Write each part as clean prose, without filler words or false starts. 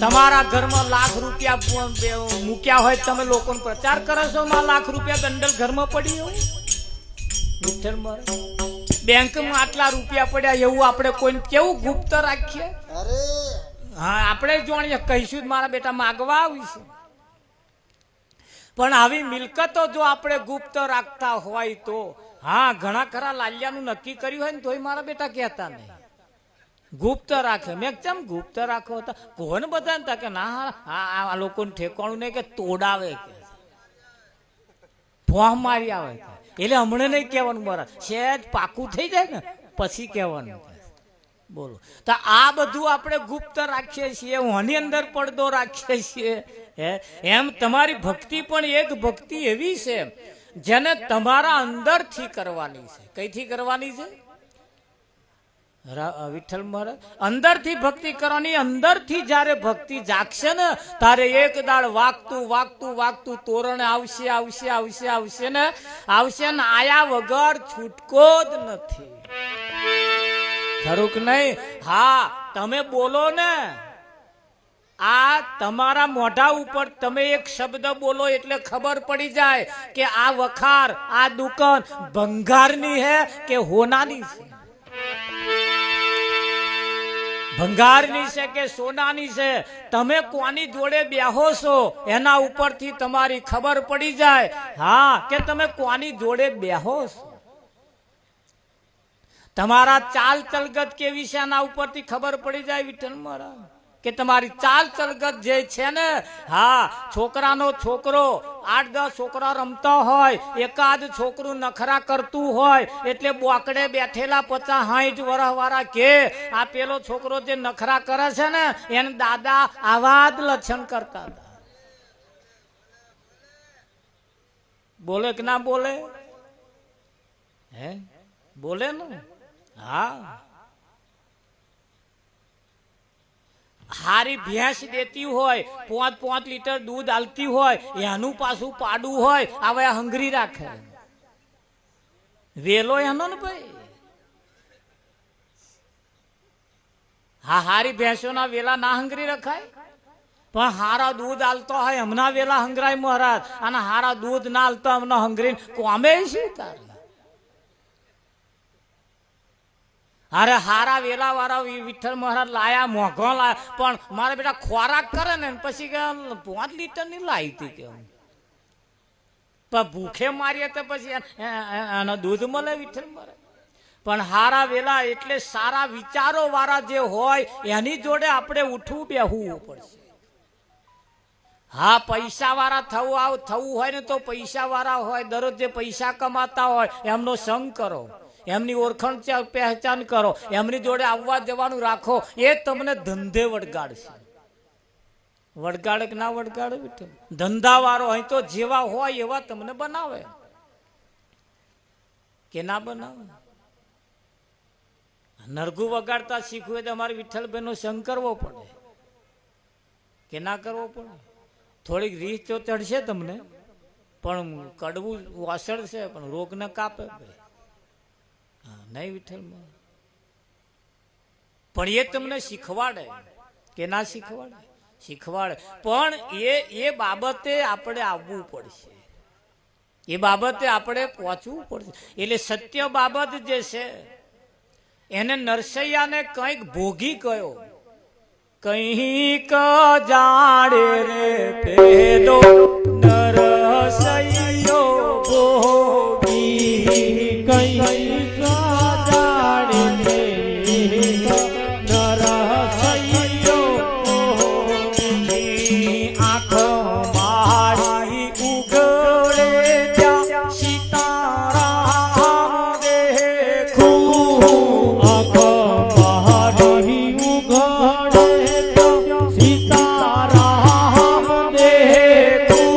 તમારા ઘરમાં લાખ રૂપિયા મૂક્યા હોય, તમે લોકોનો પ્રચાર કરો છો, માં લાખ રૂપિયા દંડલ ઘરમાં પડી હોય. વિઠ્ઠલ મહારાજ બેંકમાં આટલા રૂપિયા પડ્યા, એવું આપણે કોઈને કેવું ગુપ્ત રાખીએ? હા, આપણે જાણીએ, કહીશું મારા બેટા માગવા આવીશું. પણ આવી મિલકતો જો આપણે ગુપ્ત રાખતા હોય તો, હા, ઘણા ખરા લાલિયાનું નક્કી કર્યું હોય ને તોય મારા બેટા કહેતા નહીં, ગુપ્ત રાખે. મેં કેમ ગુપ્ત રાખો હતા? કોણ બધા હતા કે ના, આ લોકોને ઠેકાણું નહીં, કે તોડાવે, કે ભોહ મારી આવે, એટલે હમણાં નહીં કહેવાનું, બરાબર સહેજ પાકું થઈ જાય ને પછી કહેવાનું. બોલો, તો આ બધું આપણે ગુપ્ત રાખીએ છીએ, ઓની અંદર પડદો રાખીએ છીએ. એમ તમારી ભક્તિ પણ એક ભક્તિ એવી છે જેને તમારા અંદરથી કરવાની છે. કઈથી કરવાની છે? વિઠ્ઠલ મહારાજ અંદરથી ભક્તિ કરવાની. અંદરથી જ્યારે ભક્તિ જાગશે ને તારે એક દાડ વાગતું વાગતું વાગતું તોરણ આવશે આવશે આવશે આવશે ને આવશે ને આયા વગર છૂટકો જ નથી. ખરું કે નહીં? હા, તમે બોલો ને, આ તમારા મોઢા ઉપર તમે એક શબ્દ બોલો એટલે ખબર પડી જાય કે આ વખાર, આ દુકાન ભંગારની હે કે હોનાની છે, ભંગારની છે કે સોનાની છે. તમે કોની જોડે બેહો છો એના ઉપરથી તમારી ખબર પડી જાય, હા, કે તમે કોની જોડે બેહો છો. તમારા ચાલ ચલગત કેવી છે એના ઉપરથી ખબર પડી જાય વિઠ્ઠલ મહારાજ, કે તમારી ચાલ ચલગત જે છે ને, હા, છોકરાનો છોકરો 8-10 છોકરા રમતા હોય, એકાદ છોકરું નખરા કરતું હોય એટલે બોકડે બેઠેલા 50-60 વર્ષ વાળા કે આ પેલો છોકરો જે નખરા કરે છે ને એને દાદા આવા જ લક્ષણ કરતા હતા. બોલે કે ના બોલે? હે, બોલે ને? હા, હારી ભેંસ દેતી હોય, 5-5 લીટર દૂધ આલતી હોય, એનું પાછું પાડું હોય, હવે હંગરી રાખે. વેલો એનો ને ભાઈ. હા, હારી ભેંસોના વેલા ના હંગરી રખાય, પણ હારા દૂધ આલતો હોય હમણાં વેલા હંગરાય મહારાજ, અને હારા દૂધ ના આલતો હમણાં હંગરી કોમે શું તારે? અરે હારા વેલા વાળા વિઠ્ઠલ મહારાજ લાયા, મોઘો લાયા, પણ મારા બેટા ખોરાક કરે ને પછી કે 5 લીટર ની લાવી હતી, કે ભૂખે મારીએ તો પછી એનો દૂધ મળે વિઠ્ઠલ મહારાજ. પણ હારા વેલા એટલે સારા વિચારો વાળા જે હોય એની જોડે આપણે ઉઠવું બેહવું પડશે. હા, પૈસા વાળા થવું હોય ને તો પૈસા વાળા હોય, દરરોજ જે પૈસા કમાતા હોય એમનો સંગ કરો, એમની ઓળખાણ પહેચાન કરો, એમની જોડે આવવા જવાનું રાખો, એ તમને ધંધે વળગાડશે. વળગાડે કે ના વળગાડે? ધંધા વાળો અહીં તો જેવા હોય એવા તમને બનાવે કે ના બનાવે? નરગું વગાડતા શીખવું તો અમારે વિઠ્ઠલભાઈ નો સંગ કરવો પડે કે ના કરવો પડે? થોડીક રીત તો ચડશે તમને, પણ કડવું વાસળશે, પણ રોગ ને કાપે નહીં વિઠ્ઠલમાં. પણ એ તમને શીખવાડે કે ના શીખવાડે? શીખવાડે. પણ એ બાબતે આપણે આવવું પડશે, એ બાબતે આપણે પહોંચવું પડશે. એટલે સત્ય બાબત જે છે એને નરસૈયાને કંઈક ભોગી ગયો, કંઈક જાણે રે પેલો નરસૈયો ભોગી, કંઈક સીતારામ દેખું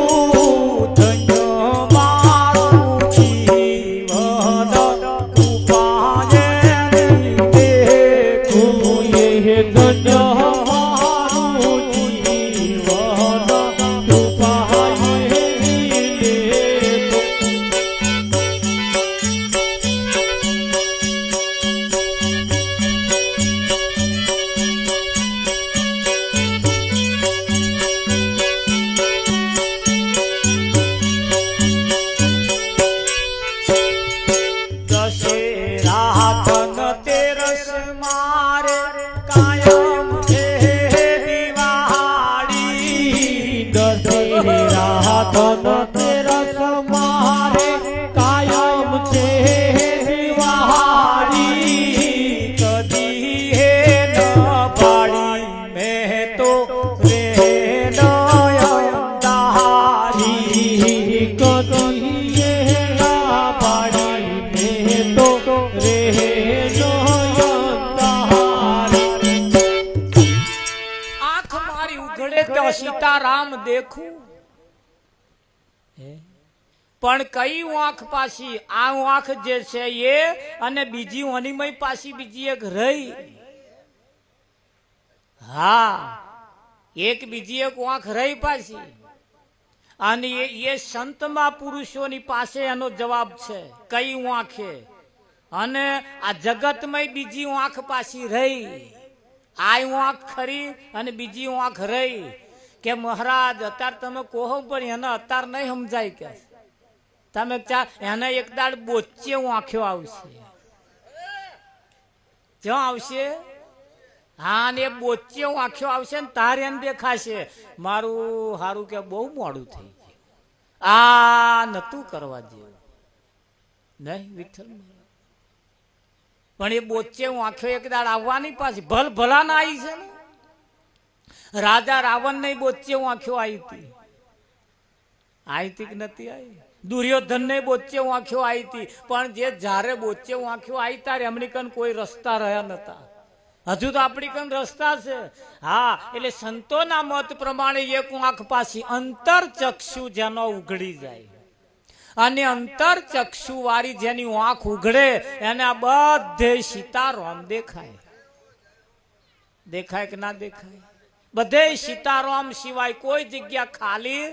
ઉઘડે તો સીતારામ દેખું. પણ કઈ આંખ પાછી? આ આંખ જે છે એ અને બીજી અનિમય પાછી બીજી એક રહી. હા, એક બીજી એક આંખ રહી પાછી. અને એ સંતમાં પુરુષોની પાસે એનો જવાબ છે કઈ આંખે. અને આ જગતમાં બીજી આંખ પાછી રહી. આ આંખ ખરી અને બીજી આંખ રહી. કે મહારાજ અત્યારે તમે કહો પણ એને અત્યારે નહીં સમજાય. કે તમે એને એક દાડ બોચે આંખ્યો આવશે. ક્યાં આવશે? હા, ને બોચે આંખ્યો આવશે ને તારે એને દેખાશે મારું હારું કે બહુ મોડું થઈ ગયું, આ નતું કરવા જેવું નહીં વિઠ્ઠલ. પણ એ બોચે આંખ્યો એક દાડ આવવાની પાછી ભલ ભલા ના આવી છે ને. રાજા રાવણ ને બોચે આંખ્યો આવી હતી. આવી હતી કે નથી આવી? દુર્યોધન ને બોચે આંખ્યો આવી હતી. પણ જે જ્યારે બોચે આંખ્યો આવી ત્યારે એમની કન કોઈ રસ્તા રહ્યા નતા. હજુ તો આપણી કન રસ્તા છે. હા, એટલે સંતોના મત પ્રમાણે એક આંખ પાછી અંતર ચક્ષુ જેનો ઉઘડી જાય, અને અંતર ચક્ષુ વાળી જેની આંખ ઉઘડે એને આ બધે સીતારામ દેખાય. દેખાય કે ના દેખાય? બધે સીતારામ સિવાય કોઈ જગ્યા ખાલી,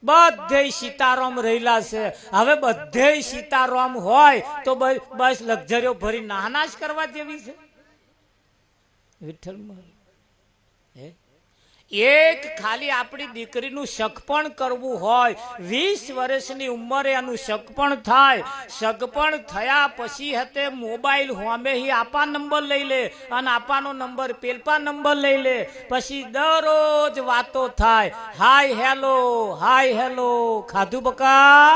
બધે સીતારામ રહેલા છે. હવે બધે સીતારામ હોય તો બસ લક્ઝરીઓ ભરી નાના જ કરવા જેવી છે વિઠ્ઠલ. એક ખાલી આપણી દીકરીનું સગપણ કરવું હોય, 20 વર્ષની ઉંમરે એનું સગપણ થાય. સગપણ થયા પછી હતે મોબાઈલ હોમે આપા નંબર લઈ લે અને આપાનો નંબર પેલપા નંબર લઈ લે. પછી દરરોજ વાતો થાય, હાય હેલો હાય હેલો, ખાધું બકા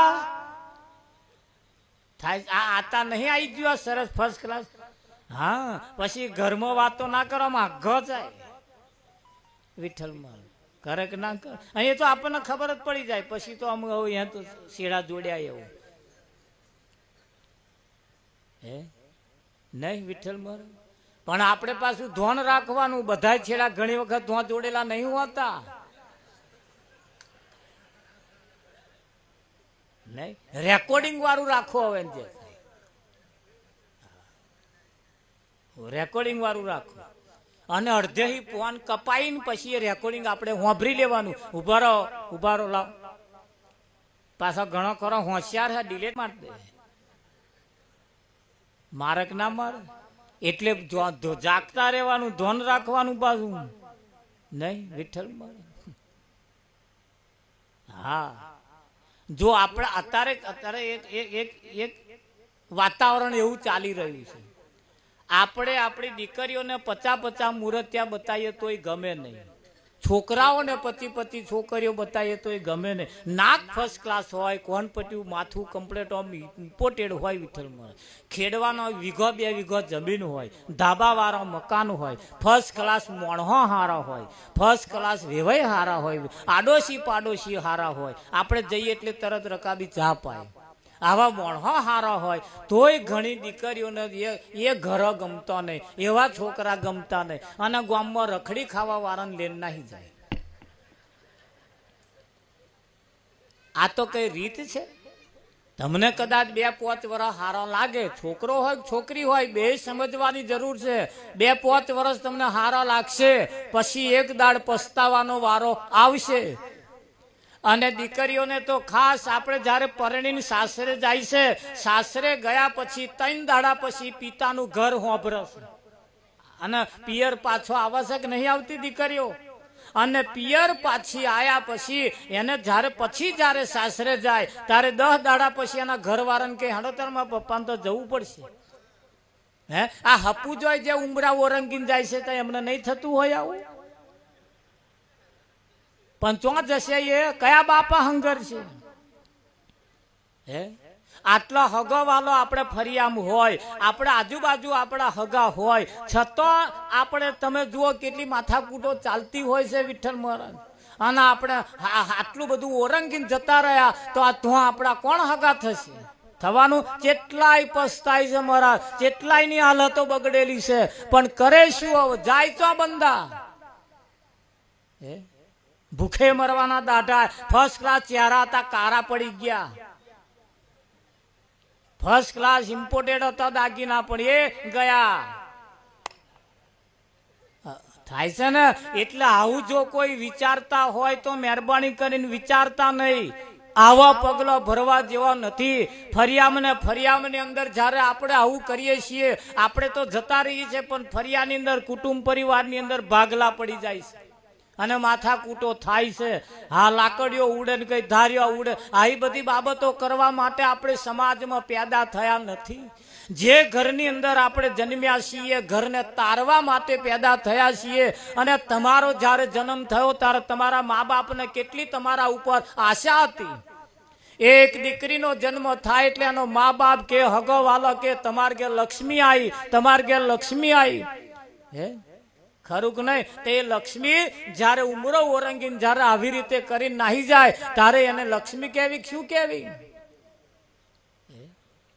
થાય. આ આતા નહીં આવી ગયો સરસ ફર્સ્ટ ક્લાસ. હા, પછી ઘરમાં વાતો ના કરવામાં આઘો જાય વિઠ્ઠલ. મારું કરે કે ના કરે અહીંયા તો આપણને ખબર જ પડી જાય. પછી તો અમે અહીંયા તો શેડા જોડ્યા એવું હે નહીં વિઠ્ઠલ મારું. પણ આપણે પાછું ધોન રાખવાનું. બધા છેડા ઘણી વખત ધોન જોડેલા નહીં હોતા નહીં. રેકોર્ડિંગ વાળું રાખો. હવે જે રેકોર્ડિંગ વાળું રાખો. અને અડધે ફોન કપાઈને પછી એ રેકોર્ડિંગ આપણે હોંભરી લેવાનું. ઉભા રહો ઉભા રહો, લાવ પાછા ઘણો ખરો હોશિયાર છે, ડિલેટ મારી દે. મારક ના મારે એટલે જાગતા રહેવાનું, ધોન રાખવાનું પાછું નહીં વિઠ્ઠલ મારે. હા, જો આપણે અત્યારે એક વાતાવરણ એવું ચાલી રહ્યું છે. આપણે આપણી દીકરીઓને 50 મૂર્તિયા બતાવીએ તોય ગમે નહીં. છોકરાઓને 25 છોકરીઓ બતાવીએ તોય ગમે નહીં. નાક ફર્સ્ટ ક્લાસ હોય, કોનપટ્યું માથું કમ્પ્લેટ ઇમ્પોર્ટેડ હોય વિઠ્ઠલ મારે. ખેડવાનો વીઘો 2 વીઘો જમીન હોય, ધાબાવાળા મકાન હોય, ફર્સ્ટ ક્લાસ મોણહો હારા હોય, ફર્સ્ટ ક્લાસ વેવાય હારા હોય, આડોશી પાડોશી હારા હોય. આપણે જઈએ એટલે તરત રકાબી ચા પાય. આવા મોણહો હારા હોય તોય ઘણી દીકરીઓને એ ઘર ગમતો નહીં, એવા છોકરા ગમતા નહીં, અને ગામમાં રખડી ખાવા વાળાને લઈને નાહી જાય. આ તો કઈ રીત છે? તમને કદાચ 2-5 વર્ષ હારા લાગે, છોકરો હોય છોકરી હોય બે સમજવાની જરૂર છે. 2-5 વર્ષ તમને હારા લાગશે, પછી એક દાડ પસ્તાવાનો વારો આવશે. અને દીકરીઓને તો ખાસ આપણે જ્યારે પરણીને સાસરે જાય છે, સાસરે ગયા પછી 3 દાડા પછી પિતાનું ઘર હોંભરશે. અને પિયર પાછો આવે છે કે નહીં આવતી દીકરીઓ? અને પિયર પાછી આયા પછી એને જ્યારે સાસરે જાય ત્યારે 10 દાડા પછી એના ઘરવાળાને કે હડોતરમાં પપ્પાને તો જવું પડશે. હે, આ હપુ જોઈ જે ઉમરા ઓરંગીને જાય છે તો એમને નહીં થતું હોય આવું? પણ ચોં જશે એ કયા બાપા હંગર છે? હે, આટલા હગો વાલો આપણે ફરિયામ હોય, આપણે આજુબાજુ આપણા હગા હોય, છતાં આપણે તમે જુઓ કેટલી માથાકૂટો ચાલતી હોય છે વિઠ્ઠલ મહારાજ. અને આપણે આટલું બધું ઓરંગીને જતા રહ્યા તો આ તો આપણા કોણ હગા થશે? થવાનું કેટલાય પસ્તાય છે મહારાજ, કેટલાયની હાલતો બગડેલી છે. પણ કરે શું? હવે જાય તો બંદા હે ભૂખે મરવાના દાઢા, ફર્સ્ટ ક્લાસ ચહેરા હતા, કારા પડી ગયા. ફર્સ્ટ ક્લાસ ઇમ્પોર્ટેડ હતા દાગીના, પણ એ ગયા. થાય છે ને. એટલે આવું જો કોઈ વિચારતા હોય તો મહેરબાની કરીને વિચારતા નહીં. આવા પગલો ભરવા જેવા નથી. ફરિયામની અંદર જ્યારે આપણે આવું કરીએ છીએ, આપણે તો જતા રહીએ છીએ, પણ ફરિયાની અંદર કુટુંબ પરિવારની અંદર ભાગલા પડી જાય છે અને માથા કૂટો થાય છે. હા, લાકડીઓ ઉડે ને કઈ ધાર્યો ઉડે. આવી બધી બાબતો કરવા માટે આપણે સમાજમાં પેદા થયા નથી. જે ઘરની અંદર આપણે જન્મ્યા છીએ, ઘરને તારવા માટે પેદા થયા છીએ. અને તમારો જ્યારે જન્મ થયો ત્યારે તમારા મા બાપને કેટલી તમારા ઉપર આશા હતી. એક દીકરીનો જન્મ થાય એટલે એનો મા બાપ કે હગવાલા કે તમારે ઘેર લક્ષ્મી આવી, તમારે ઘેર લક્ષ્મી આવી. હે ખરું કે નહીં? તે લક્ષ્મી જ્યારે ઉમરો ઓરંગીને જ્યારે આવી રીતે કરીને નાહી જાય ત્યારે એને લક્ષ્મી કહેવી શું કહેવી?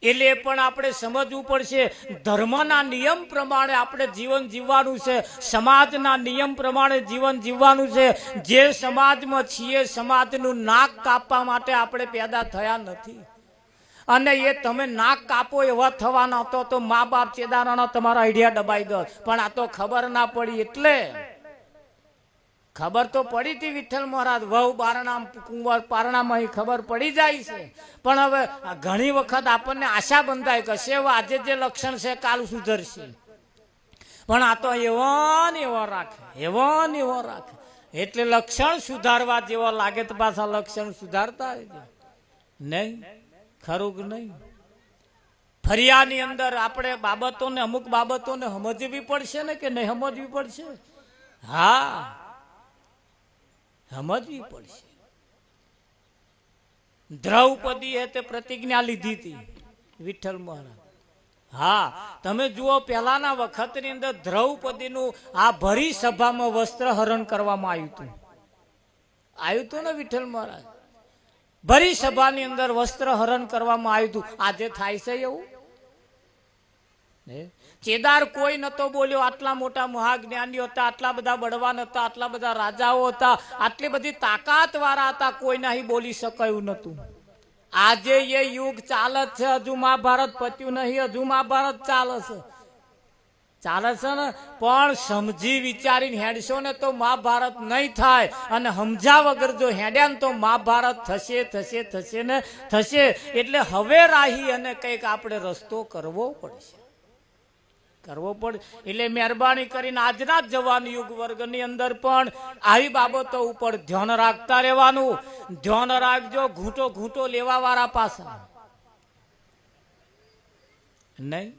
એટલે પણ આપણે સમજવું પડશે. ધર્મના નિયમ પ્રમાણે આપણે જીવન જીવવાનું છે, સમાજના નિયમ પ્રમાણે જીવન જીવવાનું છે. જે સમાજમાં છીએ, સમાજનું નાક કાપવા માટે આપણે પેદા થયા નથી. અને એ તમે નાક કાપો એવા થવાના હતો તો મા બાપ ચેદારાના તમારા આઈડિયા દબાઈ દો. પણ આ તો ખબર ના પડી. એટલે ખબર તો પડી હતી વિઠ્ઠલ મહારાજ વહુ બારણા કુંવર પારણામાં ખબર પડી જાય છે. પણ હવે ઘણી વખત આપણને આશા બંધાય કશે આજે જે લક્ષણ છે કાલ સુધરશે. પણ આ તો એવો ને એવો રાખે, એવો ને એવો રાખે. એટલે લક્ષણ સુધારવા જેવો લાગે તો પાછા લક્ષણ સુધારતા નહીં. ખરું કે નહીં? ફરિયાની અંદર આપણે બાબતોને અમુક બાબતોને સમજવી પડશે ને કે નહીં સમજવી પડશે? હા, સમજવી પડશે. દ્રૌપદી એ તે પ્રતિજ્ઞા લીધી હતી વિઠ્ઠલ મહારાજ. હા, તમે જુઓ પહેલાના વખતની અંદર દ્રૌપદીનું આ ભરી સભામાં વસ્ત્ર હરણ કરવામાં આવ્યું હતું ને વિઠ્ઠલ મહારાજ. ભરી સભાની અંદર વસ્ત્ર હરણ કરવામાં આવ્યું હતું. આજે થાય છે એવું? ચેદાર કોઈ નતો બોલ્યો. આટલા મોટા મહાજ્ઞાનીઓ હતા, આટલા બધા બળવાન હતા, આટલા બધા રાજાઓ હતા, આટલી બધી તાકાત વાળા હતા, કોઈ નહીં બોલી શકાયું નતું. આજે એ યુગ ચાલે છે. હજુ મહાભારત પત્યું નહીં, હજુ મહાભારત ચાલે છે ને. પણ સમજી વિચારીને હેડશો ને તો મહાભારત નહીં થાય. અને સમજા વગર જો હેડ્યા ને તો મહાભારત થશે ને થશે. એટલે હવે રાહી અને કંઈક આપણે રસ્તો કરવો પડશે. એટલે મહેરબાની કરીને આજના જવાન યુગ વર્ગની અંદર પણ આવી બાબતો ઉપર ધ્યાન રાખતા રહેવાનું. ધ્યાન રાખજો. ઘૂંટો લેવા વાળા પાછા નહીં.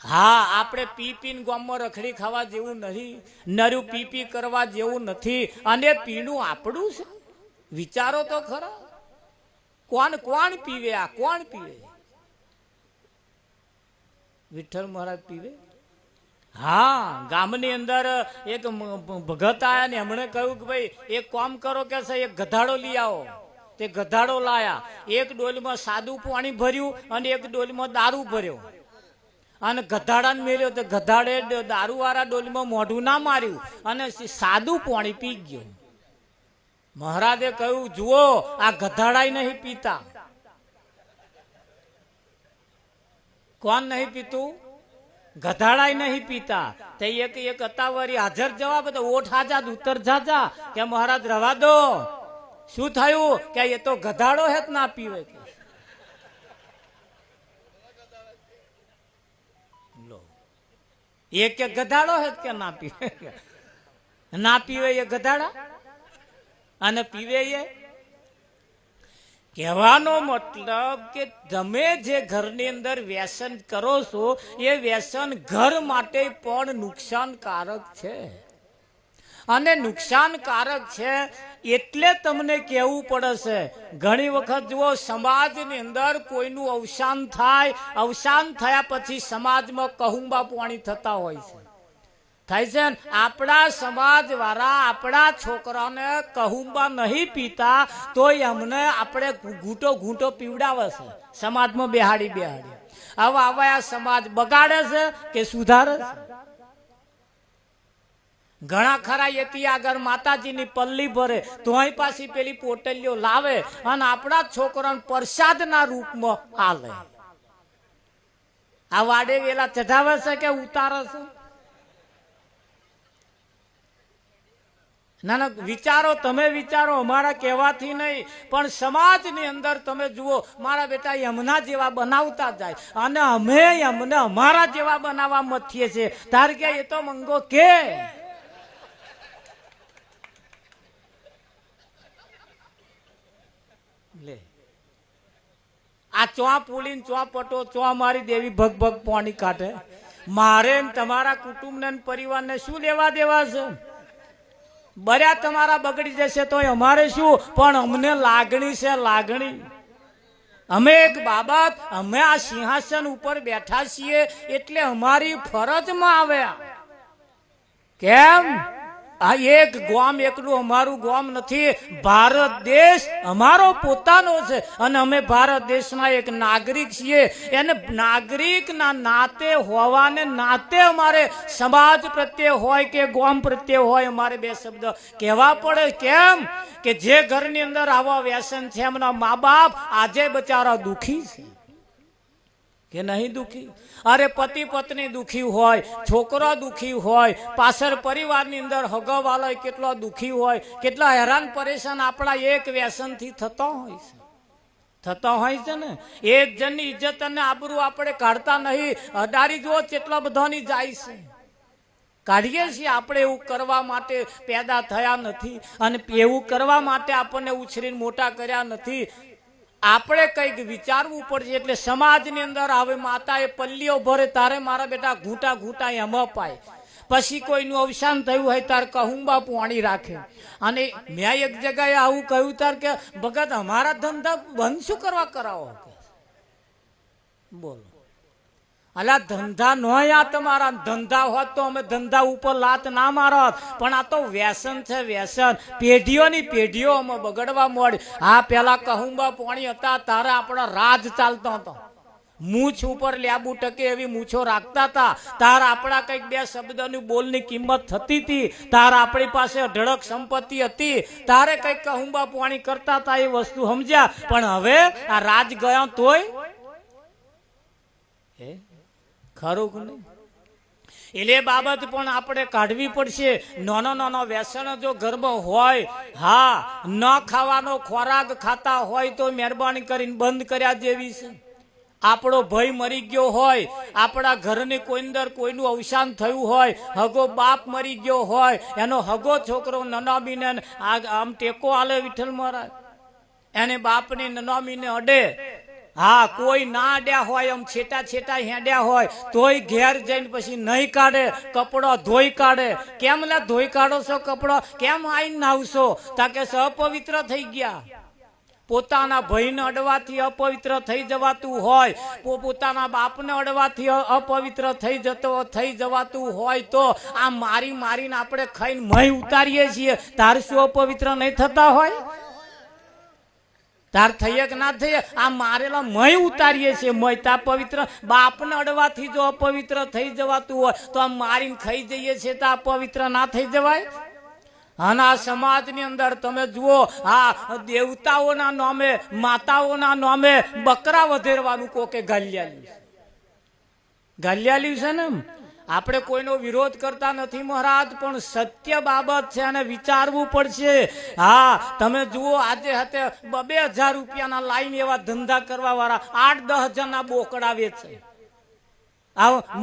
હા, આપણે પીપીને ગામમાં રખડી ખાવા જેવું નહીં, નરું પીપી કરવા જેવું નથી. અને પીણું આપણું છે. વિચારો તો ખરા. કોણ પીવે? આ કોણ પીવે? વિઠ્ઠલ મહારાજ પીવે. હા, ગામની અંદર એક ભગત આયા ને એમણે કહ્યું કે ભાઈ એક કામ કરો કે છે, એક ગધાડો લઈ આવો. તે ગધાડો લાયા. એક ડોલમાં સાદું પાણી ભર્યું અને એક ડોલમાં દારૂ ભર્યો અને ગધાડાને મેલ્યો. તો ગધાડે દારૂ વાળા ડોલીમાં મોઢું ના માર્યું અને સાદું પાણી પી ગયો. મહારાજે કહ્યું, જુઓ આ ગધાડા નહીં પીતા. કોણ નહીં પીતું? ગધાડા નહીં પીતા. તે એક અતાવરી હાજર જવાબ હતો, ઓઠ હાજા ઉત્તર જાજા કે મહારાજ રવા દો. શું થયું? કે એ તો ગધાડો હે ના પીવે. એક ગધાડો હે કે ના પીવે? ના પીવે એ ગધાડા અને પીવે એ. કહેવાનો મતલબ કે તમે જે ઘરની અંદર વ્યસન કરો છો એ વ્યસન ઘર માટે પણ નુકસાનકારક છે. અને નુકસાનકારક છે એટલે તમને કહેવું પડે છે. ઘણી વખત જુઓ સમાજની અંદર કોઈનું અવસાન થાય, અવસાન થયા પછી સમાજમાં કહુંબા પાણી થતા હોય છે. થાય છે ને? આપણા સમાજ વાળા આપણા છોકરાને કહુંબા નહીં પીતા તો એમને આપણે ઘૂંટો પીવડાવે છે સમાજમાં બેહાડી. હવે આવા સમાજ બગાડે છે કે સુધારે છે? ઘણા ખરા એથી આગળ માતાજીની પલ્લી ભરે તોય પાછી પેલી પોટલીઓ લાવે અને આપણા છોકરાને પ્રસાદના રૂપમાં આલે. આ વાડે વેલા ચઢાવે છે કે ઉતારે છે? ના ના, વિચારો, તમે વિચારો, અમારા કહેવાથી નહીં, પણ સમાજની અંદર તમે જુઓ, મારા બેટા એમના જેવા બનાવતા જાય અને અમે એમને અમારા જેવા બનાવવા મથીએ છીએ. તાર કે એ તો મંગો કે લે આ ચો પુલીને ચો પટો ચો મારી દેવી ભગ ભગ પાણી કાઢે. મારે તમારા કુટુંબને પરિવારને શું લેવા દેવા છે? બર્યા તમારા બગડી જશે તો અમારે શું, પણ અમને લાગણી છે, લાગણી. અમે એક બાબત, અમે આ સિંહાસન ઉપર બેઠા છીએ એટલે અમારી ફરજમાં આવ્યા. કેમ? આ એક ગામ એકલું અમારું ગામ નથી, ભારત દેશ અમારો પોતાનો છે અને અમે ભારત દેશના એક નાગરિક છીએ. એને નાગરિકના નાતે હોવાને નાતે અમારે સમાજ પ્રત્યે હોય કે ગામ પ્રત્યે હોય અમારે બે શબ્દ કહેવા પડે. કેમ કે જે ઘરની અંદર આવા વ્યસન છે એમના મા બાપ આજે બચારા દુખી છે કે નહીં દુખી? અરે પતિ પત્ની દુખી હોય, છોકરો દુખી હોય, પાછળ પરિવારની અંદર હગવાલા કેટલો દુખી હોય, કેટલા હેરાન પરેશાન આપણા એક વ્યસનથી થતો હોય છે ને. એક જણની ઇજ્જત અને આબરૂ આપણે કાઢતા નહીં. અડારી જો કેટલા બધાની જાય છે. કાઢીએ છીએ આપણે. એવું કરવા માટે પેદા થયા નથી અને એવું કરવા માટે આપણને ઉછરીને મોટા કર્યા નથી. આપણે કંઈક વિચારવું પડશે. એટલે સમાજની અંદર હવે માતાએ પલ્લીઓ ભરે તારે મારા બેટા ઘૂંટા ઘૂંટા એમ અપાય. પછી કોઈનું અવસાન થયું હોય તાર કહુંબા પાણી રાખે. અને મેં એક જગ્યાએ આવું કહ્યું તાર કે ભગત અમારા ધંધા બંધ શું કરવા કરાવો? બોલો, અલા ધંધા નો આ તમારા ધંધા હોત તો અમે ધંધા ઉપર લાત ના મારત, પણ આ તો વ્યસન છે, વ્યસન. પેઢીઓની પેઢીઓ અમે બગડવા મળી. હા, પેલા કહુંબા પાણી હતા તારે આપણો રાજ ચાલતો હતો. મૂછ ઉપર લેબુ ટકે એવી મૂછો રાખતા હતા. તાર આપણા કંઈક બે શબ્દની બોલની કિંમત થતી હતી. તાર આપણી પાસે અઢળક સંપત્તિ હતી. તારે કંઈક કહુંબા પાણી કરતા હતા એ વસ્તુ સમજ્યા. પણ હવે આ રાજ ગયો તોય ખરું કે નહીં? એટલે બાબત પણ આપણે કાઢવી પડશે. નાનો નાનો વ્યસન જો ઘરમાં હોય, હા, ન ખાવાનો ખોરાક ખાતા હોય તો મહેરબાની કરીને બંધ કર્યા જેવી છે. આપણો ભય મરી ગયો હોય, આપણા ઘરની કોઈ અંદર કોઈનું અવસાન થયું હોય, હગો બાપ મરી ગયો હોય, એનો હગો છોકરો નનામીને આમ ટેકો આલે વિઠ્ઠલ મહારાજ, એને બાપની નનામીને અડે. હા, કોઈ ના અડ્યા હોય, આમ છેટા છેટા હેડ્યા હોય તોય ઘેર જઈને પછી નહીં કાઢે, કપડો ધોઈ કાઢે. કેમ લે ધોઈ કાઢો છો કપડો? કેમ આઈને નાવશો? તાકે અપવિત્ર થઈ ગયા. પોતાના ભાઈને અડવાથી અપવિત્ર થઈ જવાતું હોય, પોતાના બાપને અડવાથી અપવિત્ર થઈ જવાતું હોય તો આ મારી મારીને આપણે ખાઈને મય ઉતારીએ છીએ. તાર શું અપવિત્ર નહીં થતા હોય? તાર થઈએ કે ના થઈએ? આ મારેલા મય ઉતારીએ છીએ. મય તા પવિત્ર. બાપને અડવાથી જો અપવિત્ર થઈ જવાતું હોય તો આ મારીને ખાઈ જઈએ છીએ તો અપવિત્ર ના થઈ જવાય? અને આ સમાજની અંદર તમે જુઓ, આ દેવતાઓના નામે, માતાઓના નામે બકરા વધેરવાનું કોકે ગાલ્યાલ્યું છે ને. આપણે કોઈનો વિરોધ કરતા નથી મહારાજ, પણ સત્ય બાબત છે અને વિચારવું પડશે. હા, તમે જુઓ આજે હતે 2,000 રૂપિયાના લાઈન એવા ધંધા કરવા વાળા 8-10 હજારના બોકડા વેચે.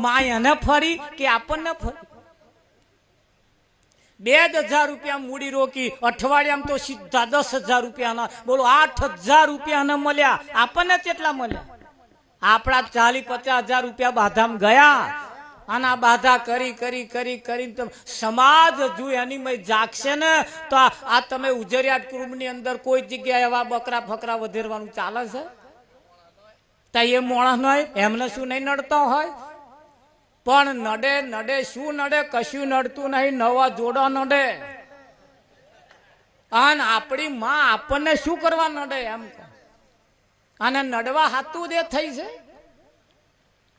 માય એને ફરી કે આપણને ફરી? 2,000 રૂપિયા મૂડી રોકી અઠવાડિયામાં તો સીધા 10,000 રૂપિયાના. બોલો, 8,000 રૂપિયા મળ્યા. આપણને કેટલા મળ્યા? આપણા 40-50 હજાર રૂપિયા બાધામાં ગયા. અને આ બાધા કરી કરી કરી કરી સમાજ જો એની મય જાગશે ને તો આ તમે ઉજરિયાટ કુટુંબની અંદર કોઈ જગ્યાએ એવા બકરા ફકરા વધેરવાનું ચાલે છે? તો એ માણસ નહીં, એમને શું નહીં નડતો હોય? પણ નડે નડે શું નડે? કશું નડતું નહીં. નવા જોડો નડે. અને આપણી માં આપણને શું કરવા નડે એમ? અને નડવા હાથું દે થઈ છે.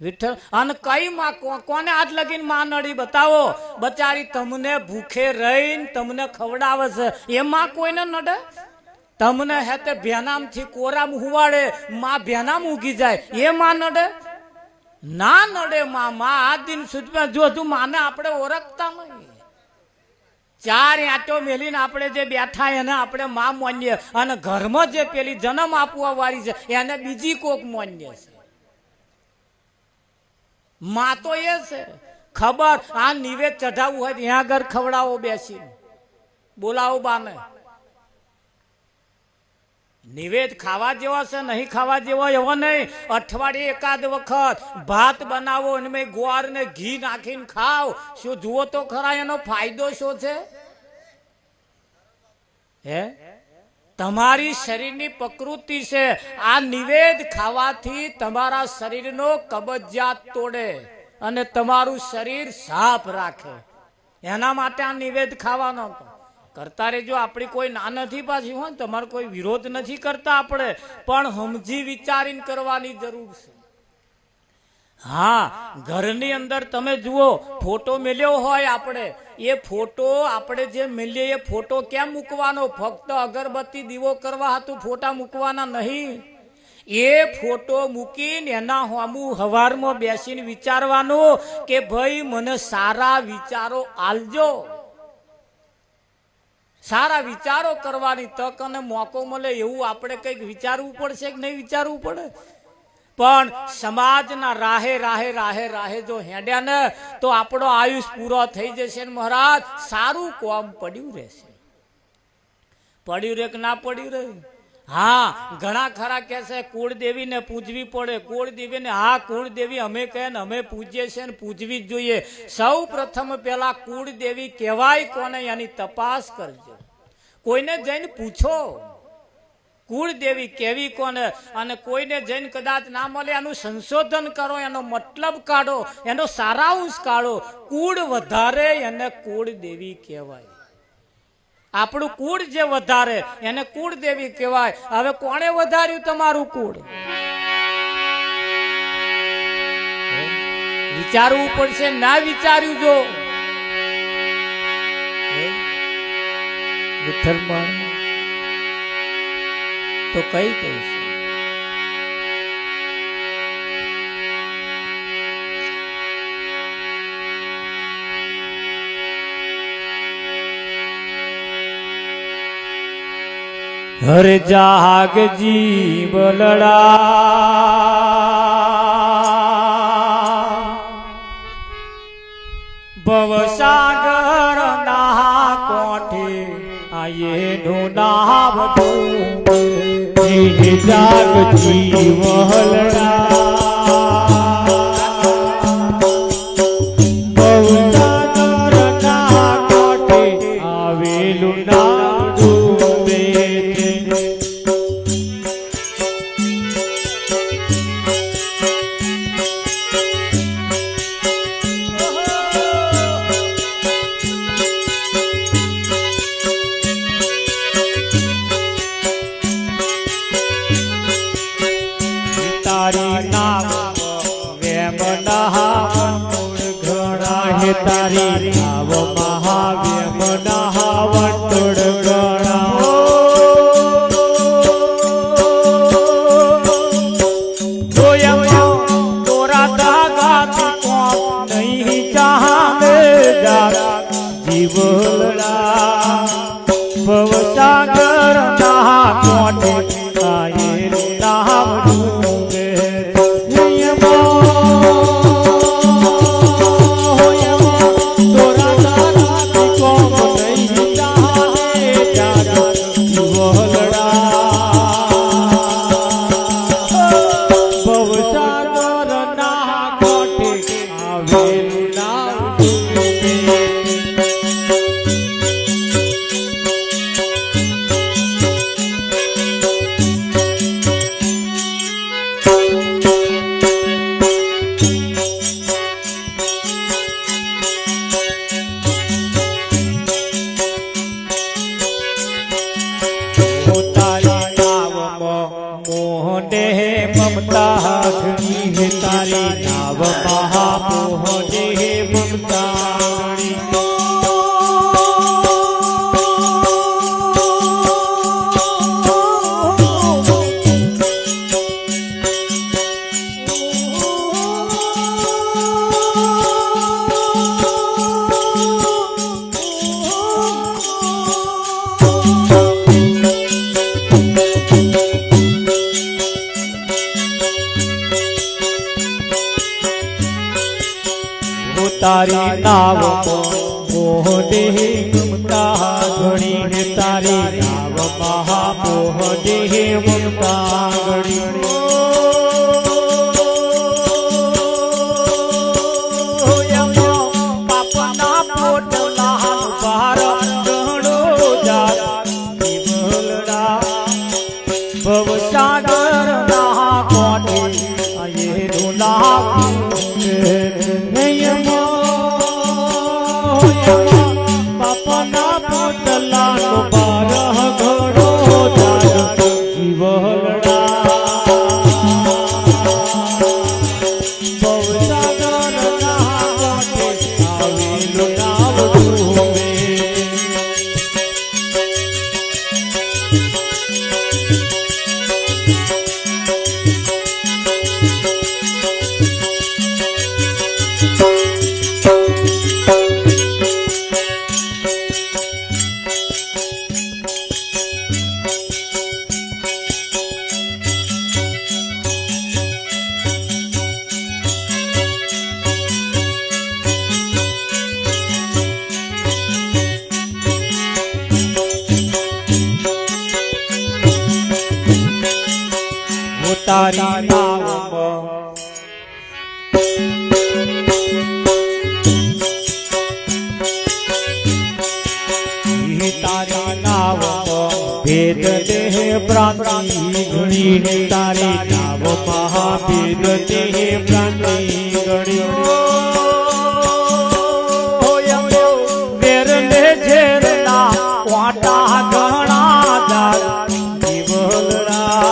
વિઠ્ઠલ અને કઈ માં કોને આજ લગીને માં નડી બતાવો? બચારી તમને ભૂખે રહીને તમને ખવડાવે છે એ માં કોઈને નડે? તમને હે તે ભેનામથી કોરામ હુવાડે માં ભેનામ ઉગી જાય એ માં નડે? ના નડે માં. માં આ દિન સુધી જો તું માને આપણે ઓળખતા નહીં. ચાર આંટો મેલીને આપણે જે બેઠા એને આપણે માં માનીએ અને ઘરમાં જે પેલી જન્મ આપવા વાળી છે એને બીજી કોક માનીએ છે. માં તો એ છે ખબર આ નિવેદ ચઢાવવું હોય ત્યાં આગળ ખવડાવો બેસીને બોલાવો બાને. નિવેદ ખાવા જેવા છે નહીં ખાવા જેવો એવો નહીં. અઠવાડિયે એકાદ વખત ભાત બનાવો અને મેં ગોળ ને ઘી નાખીને ખાવ. શું જુઓ તો ખરા એનો ફાયદો શું છે? હે તમારી શરીરની પ્રકૃતિ છે. આ નિવેદ ખાવાથી તમારા શરીરનો કબજિયાત તોડે અને તમારું શરીર સાફ રાખે. એના માટે આ નિવેદ ખાવાનો કરતા રહેજો. આપણી કોઈ ના નથી પાછી હોય તમારે કોઈ વિરોધ નથી કરતા આપણે, પણ સમજી વિચારીને કરવાની જરૂર છે. હા, ઘરની અંદર તમે જુઓ ફોટો મેલ્યો હોય આપણે, એ ફોટો આપણે જે મેલીએ એ ફોટો કેમ મૂકવાનો? ફક્ત અગરબત્તી દીવો કરવા હતું ફોટા મૂકવાના નહીં. એ ફોટો મૂકીને એના હોમું હવારમાં બેસીને વિચારવાનું કે ભાઈ મને સારા વિચારો આલજો. સારા વિચારો કરવાની તક અને મોકો મળે એવું આપણે કંઈક વિચારવું પડશે કે નહીં વિચારવું પડે? પણ સમાજના રાહે રાહે રાહે રાહે જો હેડ્યા ને તો આપણો આયુષ પૂરો થઈ જશે ને મહારાજ સારું કોમ પડ્યું રહેશે. પડ્યું રે કે ના પડ્યું રે? હા, ઘણા ખરા કહે છે કુળદેવીને પૂજવી પડે. કુળદેવીને હા કુળદેવી અમે કહે ને અમે પૂજીએ છીએ ને પૂજવી જ જોઈએ. સૌ પ્રથમ પેલા કુળદેવી કહેવાય કોને એની તપાસ કરજો. કોઈને જઈને પૂછો કુળદેવી કેવી કોને, અને કોઈને જઈને કદાચ ના મળે એનું સંશોધન કરો, એનો મતલબ કાઢો, એનો સારાંશ કાઢો. કુળ વધારે એને કુળદેવી કહેવાય. આપણું કુળ જે વધારે એને કુળદેવી કહેવાય. હવે કોણે વધાર્યું તમારું કુળ? વિચારવું પડશે. ના વિચાર્યું જો વિઠ્ઠલમાં તો કઈ કહીશ? હરે જાગ જીવ લડા ભવસાગર ના કોઠે આયેનું નામ જાગ જીવ લડા ભવસાગર ના કોઠે આવેલું નામ તારી આવ મહાવ્યમ નહાવણ તોડ ગણા તોરા દાગાથી કોમ નહીં ચાહે જા જીવલડા ભવસાગર ના કોઠે આયે નાવડું નાવ મોહદે મમતા ઘણી તારી નાવ મહામોહદે મમતા ઘણી પાપના પોટલા ભાર ઘણો જાત ભવસાગર ના કોટે અયેરું લાવું પાપના પોટલા નો બાર ઘણો જાત જીવલડા ભવસાગર ના કોટે આવેલું નાવડું તારી નાવમાં તારી નાવમાં ભેદ દેહ પ્રાંતિ ઘણી તારી નાવમાં ભેદ દેહ પ્રાંતિ ઘણી વેરને ઝેરના વાટા ઘણા જાત જીવલડા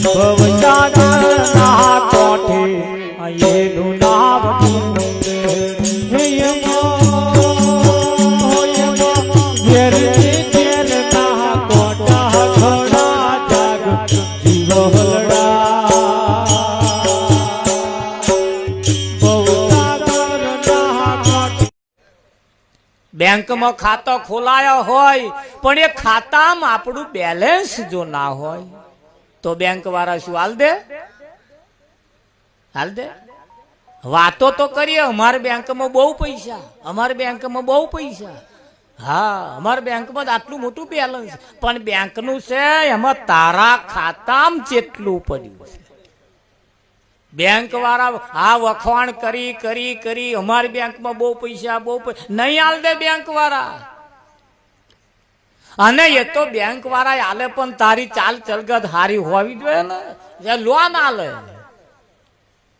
ભવસાગર ના કોઠે અયેલું નાવડું ઘેર ના કોટા ઘણા જાગ જીવલડા ભવસાગર ના કોઠે બેંકમાં ખાતો ખોલાયો હોય પણ એ ખાતામાં આપણું બેલેન્સ જો ના હોય તો બેંક વાળા શું હાલ દે વાતો તો કરીએ અમારા બેંકમાં બહુ પૈસા અમારા બેંકમાં બહુ પૈસા હા અમારા બેંકમાં આટલું મોટું બેલેન્સ પણ બેંકનું છે એમાં તારા ખાતામાં કેટલું પડ્યું છે બેંક વાળા આ વખવાણ કરી કરી કરી અમારી બેંકમાં બહુ પૈસા નહીં હાલ દે બેંક વાળા અને એ તો બેંક વાળા હાલે પણ તારી ચાલ ચલગત હારી હોવી જોઈએ ને લોન હાલે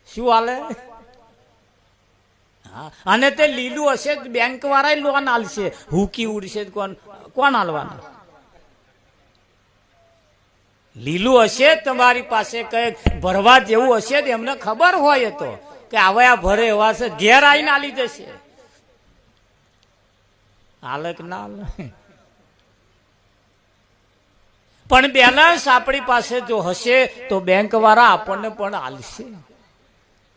શું હાલે અને તે લીલું હશે બેંક વાળા લોન હાલશે હુકી ઉડશે કોણ હાલવાનું લીલું હશે તમારી પાસે કઈક ભરવા જેવું હશે એમને ખબર હોય તો કે હવે આ ભરે એવા છે ઘેર આવીને હાલી જશે હાલે કે ના હાલે પણ બેલેન્સ આપણી પાસે જો હશે તો બેંક વાળા આપણને પણ હાલશે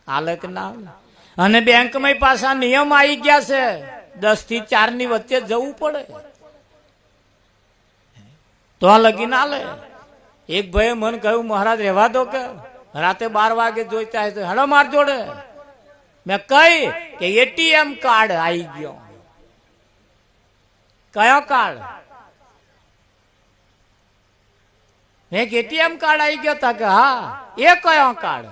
હાલે કે ના અને બેંકમાં પાછા નિયમ આવી ગયા છે 10 થી 4 ની વચ્ચે જવું પડે તો આ લગીન હાલે એક ભાઈ મને કહ્યું મહારાજ રહેવા દો કે રાતે 12 વાગે જોઈતા હોય તો હેડો માર જોડે મેં કહી કે એટીએમ કાર્ડ આવી ગયો કયો કાર્ડ મેં એટીએમ કાર્ડ આવી ગયો તા કે હા એ કયો કાર્ડ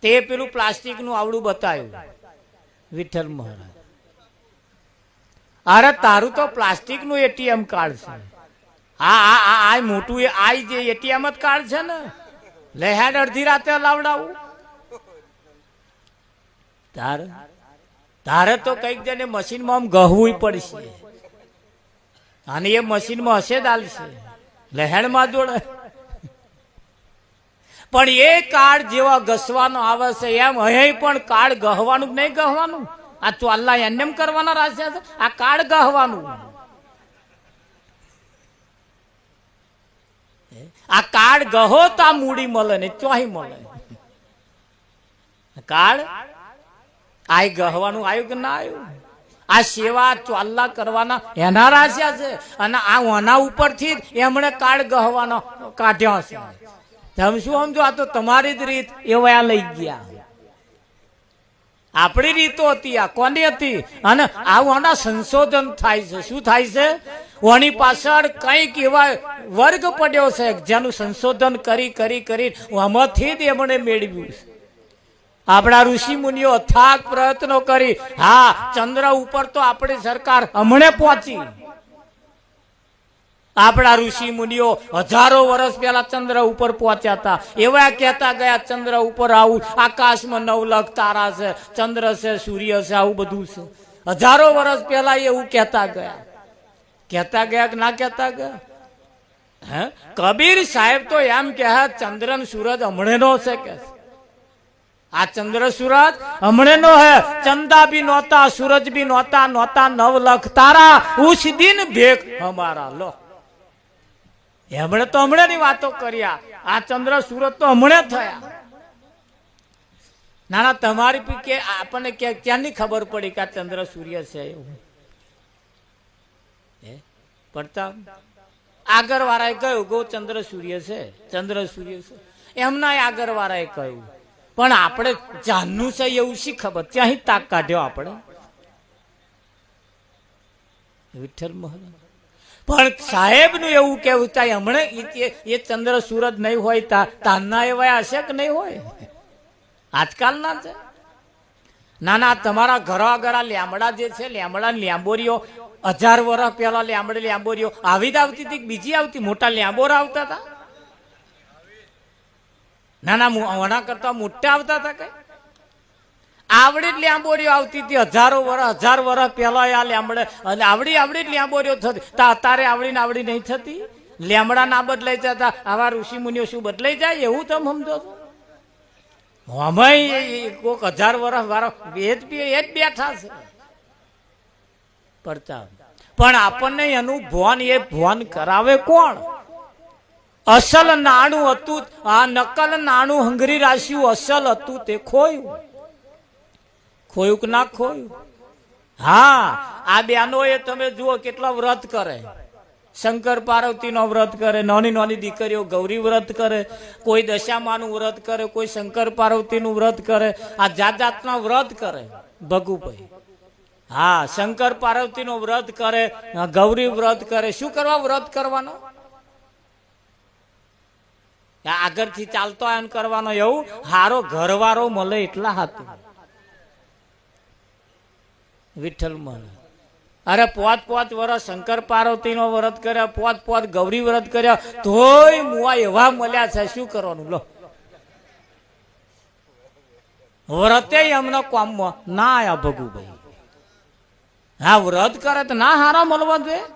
તે પેલું પ્લાસ્ટિક નું આવડું બતાવ્યું વિઠ્ઠલ મહારાજ અરે તારું તો પ્લાસ્ટિક નું એટીએમ કાર્ડ છે આ મોટું આ જે એટીએમ જ કાર્ડ છે ને લેહેડ અડધી રાતે લાવડાવું તારે તો કઈક જને મશીનમાં આમ ગહવું પડશે અને એ મશીનમાં હશે જ હાલશે લહેણમાં જોડે પણ એ કાર્ડ જેવા ઘસવાનો આવે છે એમ અહીં પણ કાર્ડ ગહવાનું નહીં ગહવાનું આ ચોલ્લા એમ કરવાના રાખ્યા છે આ કાર્ડ ગહવાનું આ કાર્ડ ગહો તો આ મૂડી મળે ને ચોહી મળે કાર્ડ આ ગહવાનું આવ્યું કે ના આવ્યું આ સેવા ચોલ્લા કરવાના એના રાખ્યા છે અને આ ઓના ઉપરથી એમણે કાર્ડ ગહવાનો કાઢ્યો છે તમે શું સમજો આ તો તમારી જ રીત એવા લઈ ગયા આપણી રીતો હતી, આ કોની હતી? અને આના સંશોધન થાય છે. શું થાય છે? ઓની પાછળ કંઈક એવા વર્ગ પડ્યો છે જેનું સંશોધન કરી કરી કરી આમાંથી જ એમણે મેળવ્યું છે. આપણા ઋષિ મુનિઓ અથાગ પ્રયત્નો કરી. હા, ચંદ્ર ઉપર તો આપણી સરકાર હમણે પહોંચી. આપણા ઋષિ મુનિઓ હજારો વર્ષ પહેલા ચંદ્ર ઉપર પહોંચ્યા હતા. એવા કહેતા ગયા ચંદ્ર ઉપર આવું, આકાશમાં 9 લાખ તારા છે, ચંદ્ર છે, સૂર્ય છે, આવું બધું છે. હજારો વર્ષ પહેલા એવું કહેતા ગયા. કહેતા ગયા કે ના કહેતા ગયા? હે, કબીર સાહેબ તો એમ કહે ચંદ્ર ને સૂરજ હમણેનો છે કે આ ચંદ્ર સૂરજ હમણેનો હે. ચંદા ભી નહોતા, સૂરજ ભી નહોતા, 9 લાખ તારા, ઉસ દિન ભેખ હમારા. લો, એમણે તો હમણાંની વાતો કર્યા. આ ચંદ્ર સૂરજ તો હમણે થયા. નાના તમારી પી કે આપણને ક્યાંની ખબર પડી કે આ ચંદ્ર સૂર્ય છે? એવું પડતા આગળ વાળાએ કહ્યું ગો ચંદ્ર સૂર્ય છે, ચંદ્ર સૂર્ય છે. એમના આગળ વાળાએ કહ્યું. પણ આપણે જાનનું છે એવું શી ખબર? ત્યાંથી તાક કાઢ્યો આપણે. વિઠ્ઠલ મહારાજ પણ સાહેબ નું એવું કેવું થાય હમણે એ ચંદ્ર સૂરજ નહીં હોય તારના એવા હશે કે નહીં હોય? આજકાલના છે. નાના તમારા ઘરો આગળ લેમડા જે છે, લેમડા લેમ્બોરીઓ 1000 વર્ષ પહેલા લેમ્બોરીઓ આવી જ આવતી હતી, બીજી આવતી? મોટા લેમ્બોર આવતા હતા? નાના ઓના કરતા મોટા આવતા હતા? કઈ આવડી જ લેમ્બોરીઓ આવતી હતી 1000 વર્ષ પહેલા. આ લેમડે આવડી જ લેમ્બોરીઓ થતી. અત્યારે આવડી નહીં થતી. લેમડા ના બદલાઈ જતા. આવા ઋષિ મુનિઓ શું બદલાઈ જાય એવું તમે સમજો છો? અમે કોઈક 1000 વર્ષ વાળા એ જ બેઠા છે પડતા. પણ આપણને એનું ભાન કરાવે કોણ? અસલ નાણું હતું આ નકલ નાણું હંગરી રાશિયું અસલ હતું તે ખોયું. ખોયું કે ના ખોયું? હા, આ બહેનો એ તમે જુઓ કેટલા વ્રત કરે. શંકર પાર્વતી નો વ્રત કરે, નાની નાની દીકરીઓ ગૌરી વ્રત કરે, કોઈ દશામાનું વ્રત કરે, કોઈ શંકર પાર્વતી નું વ્રત કરે. આ જાત જાતના વ્રત કરે ભગુભાઈ. હા, શંકર પાર્વતી નું વ્રત કરે, ગૌરી વ્રત કરે. શું કરવા વ્રત કરવાનો? આગળથી ચાલતો એમ કરવાનો. એવું હારો ઘરવાળો મળે એટલા હતું. વિઠ્ઠલ મહારાજ અરે 5 વર્ષ શંકર પાર્વતી નો વ્રત કર્યા, 5 ગૌરી વ્રત કર્યા, તોય મુવા એવા મળ્યા છે. શું કરવાનું? લો, વ્રતે એમના કામમાં ના આયા ભગુભાઈ. હા, વ્રત કરે તો ના હારા મળવા જોઈએ.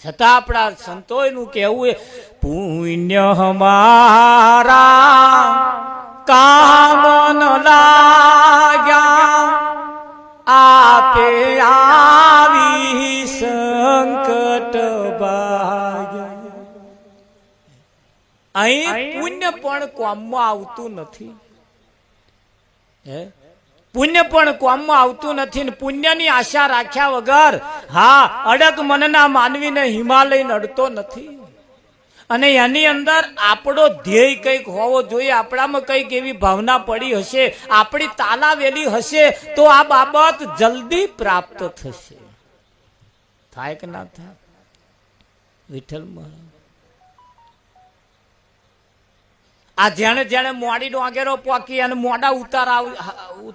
છતાં આપણા સંતોનું કેવું એ પુણ્ય હમારા કામ ન લાગ્યા, આપે આવી સંકટ ભાગ્યા. અહીં પુણ્ય પણ કામમાં આવતું નથી. પુણ્ય પણ કામમાં આવતું નથી. પુણ્યની આશા રાખ્યા વગર હા અડગ મનના માનવીને હિમાલય નડતો નથી. અને એની અંદર આપણો ધ્યેય કંઈક હોવો જોઈએ. આપણામાં કંઈક એવી ભાવના પડી હશે, આપણી તાલાવેલી હશે તો આ બાબત જલ્દી પ્રાપ્ત થશે. થાય કે ના થાય? વિઠ્ઠલ મહારાજ આ જેને જેને મોડીનો આગેરો પોકી અને મોડા ઉતારા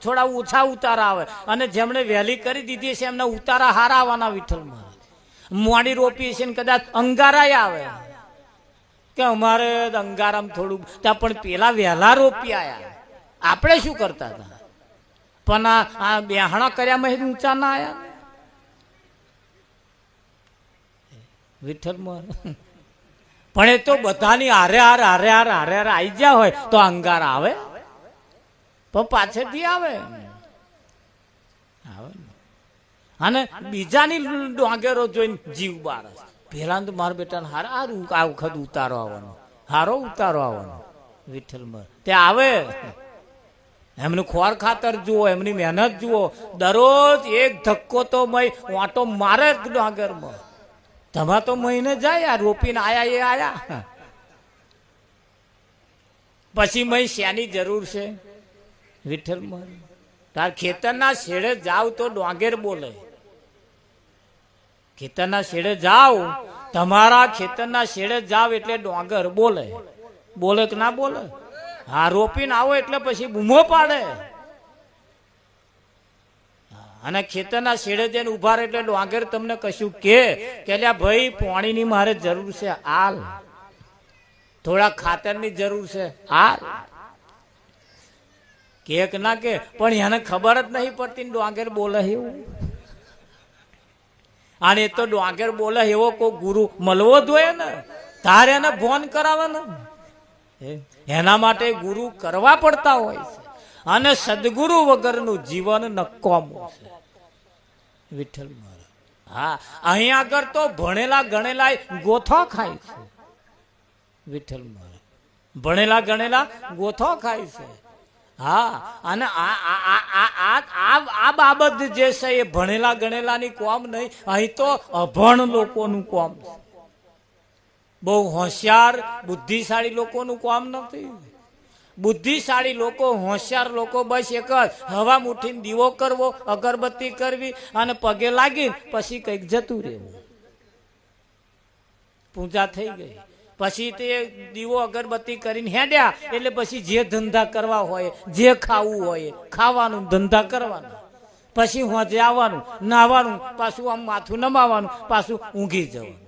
થોડા ઓછા ઉતારા આવે, અને જેમણે વહેલી કરી દીધી છે એમને ઉતારા હારા આવવાના. વિઠ્ઠલ મહારાજ મોડી રોપી છે ને કદાચ અંગારાય આવે કે અમારે અંગારામ થોડું ત્યાં, પણ પેલા વહેલા રોપી આયા. આપણે શું કરતા હતા? પણ આ બેહાણા કર્યામાં ઊંચા ના આયા. વિઠ્ઠલ મહારાજ પણ એ તો બધાની હારે આવી ગયા હોય તો અંગાર આવે, પણ પાછળથી આવે. અને બીજાની ડોંગેરો જોઈને જીવ બાળે. પેલા તો મારા બેટાને હારું આ વખત ઉતારો આવવાનો, હારો ઉતારો આવવાનો. વિઠ્ઠલમાં તે આવે. એમનું ખોર ખાતર જુઓ, એમની મહેનત જુઓ. દરરોજ એક ધક્કો તો વાંટો મારે જ ડોંગરમાં. તમા તો મહિને જાય રોપીને આયા એ આયા. પછી મય શેની જરૂર છે વિઠ્ઠલ મહારાજ? તાર ખેતરના શેડે જાવ તો ડોંગેર બોલે. ખેતરના શેડે જાવ, તમારા ખેતરના શેડે જાવ એટલે ડોંગર બોલે. બોલે કે ના બોલે? હા, રોપીને આવો એટલે પછી બૂમો પાડે. અને ખેતરના શેડે જઈને ઉભા રહે એટલે ડોંગર તમને કશું કે ભાઈ પાણીની મારે જરૂર છે હાલ, થોડા ખાતરની જરૂર છે હાલ. કે ના કે પણ એને ખબર જ નહીં પડતી ડોંગર બોલે એવું. અને એ તો ડોંગર બોલે એવો કોઈ ગુરુ મળવો જોઈએ ને, તારે એને ફોન કરાવે ને. એના માટે ગુરુ કરવા પડતા હોય છે. અને સદગુરુ વગરનું જીવન નકામું છે વિઠ્ઠલ મહારાજ. હા, અહીંયા આગળ તો ભણેલા ગણેલા ગોથો ખાય છે વિઠ્ઠલ મહારાજ. ભણેલા ગણેલા ગોથો ખાય છે. હા, અને આ બાબત જે છે એ ભણેલા ગણેલાની કોમ નહીં, અહીં તો અભણ લોકોનું કોમ છે. બહુ હોશિયાર બુદ્ધિશાળી લોકોનું કોમ નથી. બુદ્ધિશાળી લોકો, હોશિયાર લોકો બસ એક જ હવા મુઠીને દીવો કરવો, અગરબત્તી કરવી અને પગે લાગી પછી કંઈક જતું રહેવું. પૂજા થઈ ગઈ પછી તે દીવો અગરબત્તી કરીને હેડ્યા એટલે પછી જે ધંધા કરવા હોય, જે ખાવું હોય ખાવાનું, ધંધા કરવાના. પછી હોજે આવવાનું, નાવાનું, પાછું આમ માથું નમાવાનું, પાછું ઊંઘી જવાનું.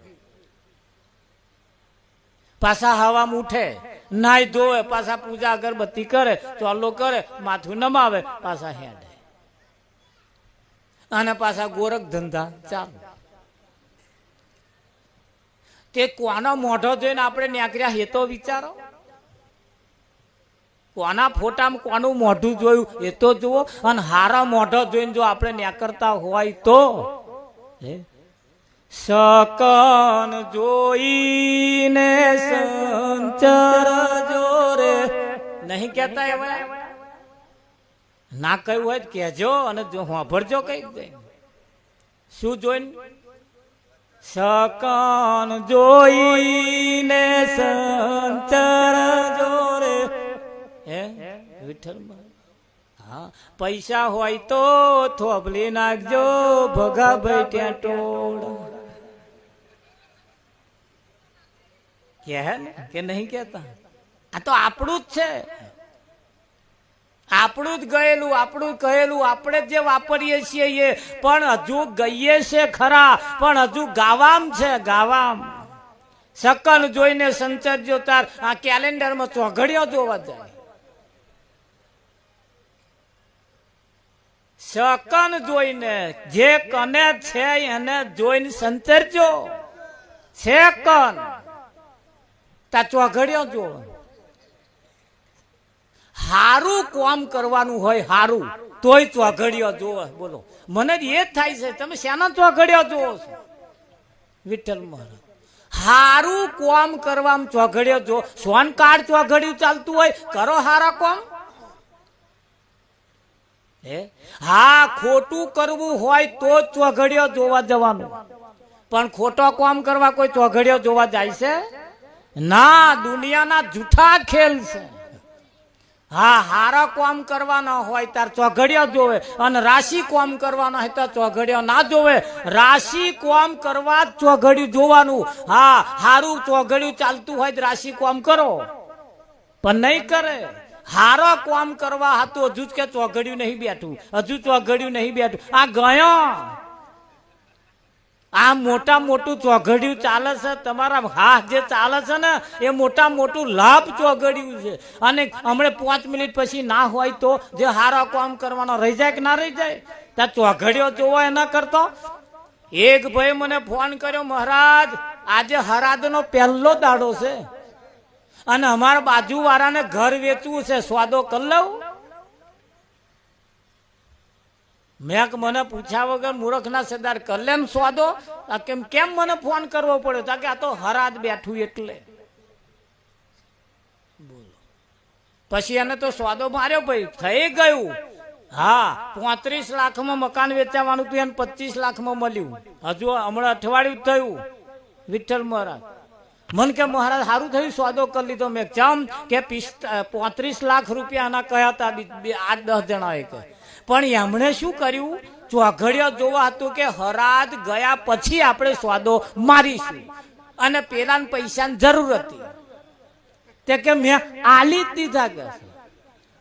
પાછા હવામાં ઉઠે, નાઈ ધોવે, પાછા પૂજા અગરબત્તી કરે, ચોલ્લો કરે, માથું નમાવે, પાછા હેડે અને પાછા ગોરખ ધંધા ચાલુ. તે કોનો મોઢો જોઈને આપણે ન્યાકર્યા એ તો વિચારો. કોના ફોટામાં કોનું મોઢું જોયું એ તો જુઓ. અને હારા મોઢો જોઈને જો આપણે ન્યાકરતા હોય તો શકન જોઈને સંચર જોરે નહીં કેતા એવા? ના કહ્યું હોય કેજો અને જો સાંભળજો કઈ દે. શું જોઈને? શકન જોઈને સંચર જોરે હે વિઠ્ઠલ. હા, પૈસા હોય તો થોભલી નાખજો ભગા ભાઈ ત્યાં ટોળ. કે નહીં કેતા? આ તો આપણું જ છે, આપણું જ ગયેલું, આપણું કહેલું, આપણે જે વાપરીએ છીએ એ. પણ હજુ ગઈએ છે ખરા, પણ હજુ ગાવામ છે, ગાવામ. શકન જોઈને સંચર જોતાર આ કેલેન્ડરમાં ચોઘડિયો જોવા જાય. શકન જોઈને, જે કને છે એને જોઈને સંચરજો. છે કન તા ચોઘડિયો જો. હારું કોમ કરવાનું હોય, હારું તોય ચોઘડિયો જોવે. બોલો, મને જ એ જ થાય છે, તમે શાના ચોઘડિયો જોવો છો વિઠ્ઠલ મહારાજ? હારું કોમ કરવામાં ચોઘડિયો જો. સોન કાર્ડ ચોઘડિયું ચાલતું હોય, કરો હારા કોમ. હા, ખોટું કરવું હોય તો ચોઘડિયો જોવા જવાનું, પણ ખોટો કોમ કરવા કોઈ ચોઘડિયો જોવા જાય છે ના. દુનિયાના જૂઠા ખેલ છે. હા, હારા કોમ કરવાના હોય તાર ચોઘડિયો જોવે, અને રાશિ કોમ કરવાના હોય તો ચોઘડિયો ના જોવે. રાશિ કોમ કરવા જ ચોઘડિયું જોવાનું. હા, હારું ચોઘડિયું ચાલતું હોય તો રાશિ કોમ કરો, પણ નહીં કરે. હારો કોમ કરવા હતું હજુ જ કે ચોઘડિયું નહીં બેઠું, હજુ ચોઘડિયું નહીં બેઠું. આ ગયો આ મોટા મોટું ચોઘડિયું ચાલે છે. તમારા હાથ જે ચાલે છે ને એ મોટા મોટું લાભ ચોઘડિયું છે. અને હમણાં 5 મિનિટ પછી ના હોય તો જે હારો કામ કરવાનો રહી જાય કે ના રહી જાય? ત્યાં ચોઘડિયો જોવો એના કરતો. એક ભાઈ મને ફોન કર્યો, મહારાજ આજે હરાદનો પહેલો દાડો છે અને અમારા બાજુવાળાને ઘર વેચવું છે, સોદો કરી લઉં? મેં મને પૂછ્યા વગર મૂર્ખના સરદાર કલેમ સોદો? કેમ મને ફોન કરવો પડ્યો? કે આ તો હરાદ બેઠું એટલે. બોલો, પછી એને તો સોદો માર્યો ભાઈ, થઈ ગયું. હા, 35 લાખમાં મકાન વેચાવાનું હતું, એને 25 લાખમાં મળ્યું. હજુ હમણાં અઠવાડિયું થયું વિઠ્ઠલ મહારાજ. મન કે મહારાજ સારું થયું સોદો કરી લીધો. મેં ચમ કે 35 લાખ રૂપિયાના કયા હતા 8-10 જણા કે. પણ એમણે શું કર્યું, ચોઘડિયો જોવા હતું કે હરાજ ગયા પછી આપણે સોદો મારીશું અને પેલાને પૈસાની જરૂર હતી તે કે મેં આલી જ દીધા કે.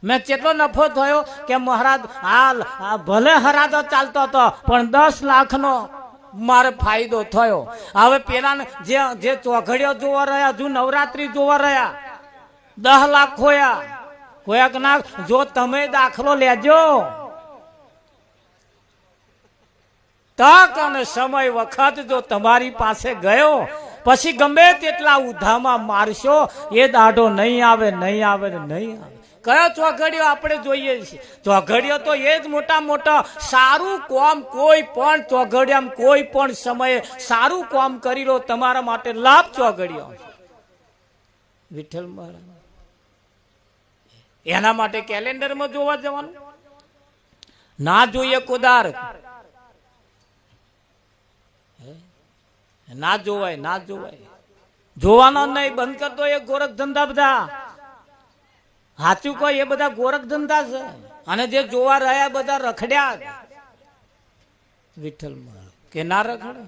મેં કેટલો નફો થયો કે મહારાજ હાલ ભલે હરાજો ચાલતો હતો પણ 10 લાખનો મારે ફાયદો થયો. હવે પેલા જે ચોઘડિયો જોવા રહ્યા, જો નવરાત્રી જોવા રહ્યા 10 લાખ ખોયા કે ના. જો તમે દાખલો લેજો, તક અને સમય વખત જો તમારી પાસે ગયો પછી ગમે તેટલા ઉધામાં મારશો એ દાઢો નહીં આવે, નહીં આવે ને નહીં આવે. કયો ચોઘડિયો આપણે જોઈએ છીએ? ચોઘડિયો તો એ જ મોટા સારું કામ, કોઈ પણ ચોઘડિયામાં કોઈ પણ સમયે સારું કામ કરી લો, તમારા માટે લાભ ચોઘડિયો. વિઠ્ઠલ મહારાજ એના માટે કેલેન્ડરમાં જોવા જવાનું ના જોઈએ. કોદાર ના જોવાય, જોવાનો નહીં, બંધ કરતો. એ ગોરખ ધંધા બધા સાચું કોઈ, એ બધા ગોરખ ધંધા છે. અને જે જોવા રહ્યા બધા રખડ્યા. વિઠ્ઠલ કે ના રખડે?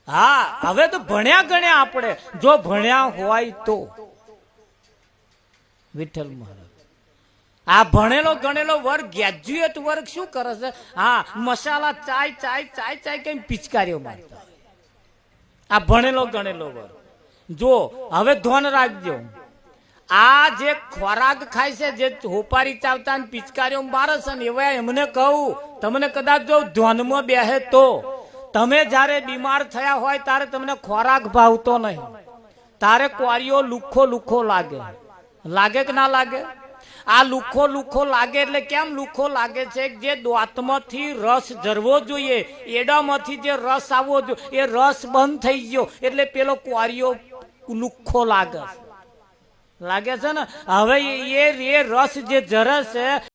હા, હવે તો ભણ્યા ગણ્યા આપણે, જો ભણ્યા હોય તો. વિઠ્ઠલ મહારાજ આ ભણેલો ગણેલો વર્ગ, ગ્રેજ્યુએટ વર્ગ શું કરે છે? હા, મસાલા ચાય કઈ પિચકારીઓ મારતા. આ ભણેલો ગણેલો વર્ગ જો હવે ધોન રાખજો. આ જે ખોરાક ખાય છે, જે હોપારી ચાવતા પિચકારીઓ મારે છે ને, એવા એમને કહું, તમને કદાચ જો ધ્યાનમાં બેહે તો, તમે જયારે બીમાર થયા હોય ત્યારે તમને ખોરાક ભાવતો નહીં, તારે કોરીઓ લુખો લાગે કે ના લાગે? આ લુખો લાગે એટલે કેમ લુખો લાગે છે? જે દાંતમાંથી રસ ઝરવો જોઈએ, એડામાંથી જે રસ આવવો જોઈએ, એ રસ બંધ થઈ ગયો એટલે પેલો કોરીઓ લુખો લાગે છે ને. હવે એ રસ જે ઝરે છે